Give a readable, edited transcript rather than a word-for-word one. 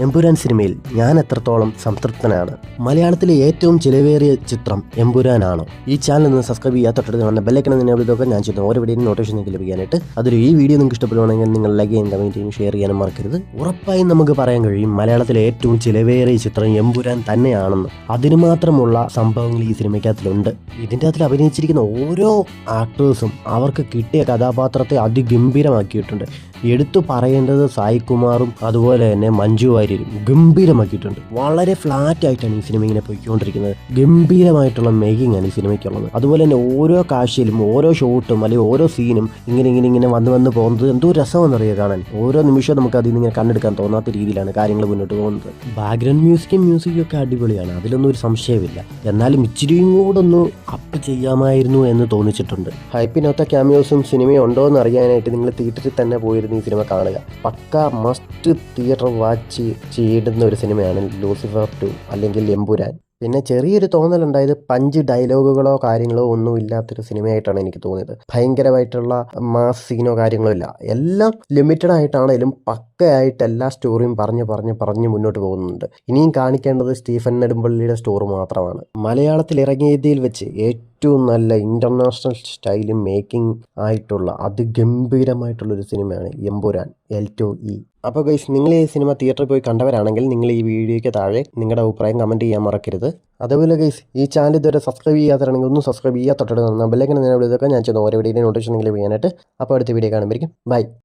എമ്പുരാൻ സിനിമയിൽ ഞാൻ എത്രത്തോളം സംതൃപ്തനാണ്. മലയാളത്തിലെ ഏറ്റവും ചിലവേറിയ ചിത്രം എമ്പുരാനാണോ? ഈ ചാനൽ ഒന്ന് സബ്സ്ക്രൈബ് ചെയ്യാത്ത വന്ന ബെല്ലൈക്കൺ എവിടെയൊക്കെ ഞാൻ ചെയ്യുന്ന ഓരോ വീഡിയോ നോട്ടിഫിക്കേഷൻ നിങ്ങൾക്ക് ലഭിക്കാനായിട്ട്. അതിൽ ഈ വീഡിയോ നിങ്ങൾക്ക് ഇഷ്ടപ്പെടുവാണെങ്കിൽ നിങ്ങൾ ലൈക്ക് ചെയ്യാൻ, കമന്റ് ചെയ്യാനും ഷെയർ ചെയ്യാനും മറക്കരുത്. ഉറപ്പായും നമുക്ക് പറയാൻ കഴിയും മലയാളത്തിലെ ഏറ്റവും ചിലവേറിയ ചിത്രം എമ്പുരാൻ തന്നെയാണെന്ന്. അതിന് മാത്രമുള്ള സംഭവങ്ങൾ ഈ സിനിമയ്ക്കകത്തിലുണ്ട്. ഇതിൻ്റെ അകത്തിൽ അഭിനയിച്ചിരിക്കുന്ന ഓരോ ആക്ടേഴ്സും അവർക്ക് കിട്ടിയ കഥാപാത്രത്തെ അതിഗംഭീരമാക്കിയിട്ടുണ്ട്. എടുത്തു പറയേണ്ടത് സായികുമാറും അതുപോലെ തന്നെ മഞ്ജു വാര്യരും ഗംഭീരമാക്കിയിട്ടുണ്ട്. വളരെ ഫ്ലാറ്റ് ആയിട്ടാണ് ഈ സിനിമ ഇങ്ങനെ പോയിക്കൊണ്ടിരിക്കുന്നത്. ഗംഭീരമായിട്ടുള്ള മേക്കിംഗ് ആണ് ഈ സിനിമയ്ക്കുള്ളത്. അതുപോലെ തന്നെ ഓരോ കാഴ്ചയിലും ഓരോ ഷോട്ടും അല്ലെങ്കിൽ ഓരോ സീനും ഇങ്ങനെ വന്ന് പോകുന്നത് എന്തോ രസമെന്നറിയുക കാണാൻ. ഓരോ നിമിഷവും നമുക്ക് അതിൽ നിന്ന് ഇങ്ങനെ കണ്ടെടുക്കാൻ തോന്നാത്ത രീതിയിലാണ് കാര്യങ്ങൾ മുന്നോട്ട് പോകുന്നത്. ബാക്ക്ഗ്രൗണ്ട് മ്യൂസിക്കും ഒക്കെ അടിപൊളിയാണ്, അതിലൊന്നും ഒരു സംശയമില്ല. എന്നാലും ഇച്ചിരിയും കൂടെ ഒന്ന് അപ്പ് ചെയ്യാമായിരുന്നു എന്ന് തോന്നിച്ചിട്ടുണ്ട്. ഹൈപ്പിനൊത്ത ക്യാമിയോസും സിനിമയും ഉണ്ടോ എന്ന് അറിയാനായിട്ട് നിങ്ങൾ തിയേറ്ററിൽ തന്നെ പോയിരുന്നു ഈ സിനിമ കാണുക. പക്ക മസ്റ്റ് തിയേറ്റർ വാച്ച് ചെയ്യേണ്ടുന്ന ഒരു സിനിമയാണ് ലൂസിഫർ 2 അല്ലെങ്കിൽ എമ്പുരാൻ. പിന്നെ ചെറിയൊരു തോന്നലുണ്ടായത് പഞ്ച് ഡയലോഗുകളോ കാര്യങ്ങളോ ഒന്നും ഇല്ലാത്തൊരു സിനിമയായിട്ടാണ് എനിക്ക് തോന്നിയത്. ഭയങ്കരമായിട്ടുള്ള മാസ് സീനോ കാര്യങ്ങളോ ഇല്ല. എല്ലാം ലിമിറ്റഡ് ആയിട്ടാണെങ്കിലും പക്കയായിട്ട് എല്ലാ സ്റ്റോറിയും പറഞ്ഞ് മുന്നോട്ട് പോകുന്നുണ്ട്. ഇനിയും കാണിക്കേണ്ടത് സ്റ്റീഫൻ നെടുമ്പള്ളിയുടെ സ്റ്റോറി മാത്രമാണ്. മലയാളത്തിൽ ഇറങ്ങിയതിൽ വെച്ച് ഏറ്റവും നല്ല ഇൻ്റർനാഷണൽ സ്റ്റൈലും മേക്കിംഗ് ആയിട്ടുള്ള അതിഗംഭീരമായിട്ടുള്ളൊരു സിനിമയാണ് എമ്പുരാൻ L2E. അപ്പോൾ ഗൈസ്, നിങ്ങൾ ഈ സിനിമ തിയേറ്ററിൽ പോയി കണ്ടവരാണെങ്കിൽ നിങ്ങൾ ഈ വീഡിയോയ്ക്ക് താഴെ നിങ്ങളുടെ അഭിപ്രായം കമൻറ്റ് ചെയ്യാൻ മറക്കരുത്. അതുപോലെ ഗൈസ്, ഈ ചാനൽ ഇതുവരെ സബ്സ്ക്രൈബ് ചെയ്യാത്തതാണെങ്കിൽ ഒന്ന് സബ്സ്ക്രൈബ് ചെയ്യാൻ തൊട്ടടുത്ത് ബെല്ലൈക്കൺ ഞാൻ ചെയ്യുന്ന ഓരോ വീഡിയോ നോട്ടിഫിക്കേഷൻ നിങ്ങൾ ചെയ്യാനായിട്ട്. അപ്പോൾ അടുത്ത വീഡിയോ കാണുമ്പോഴേക്കും ബൈ.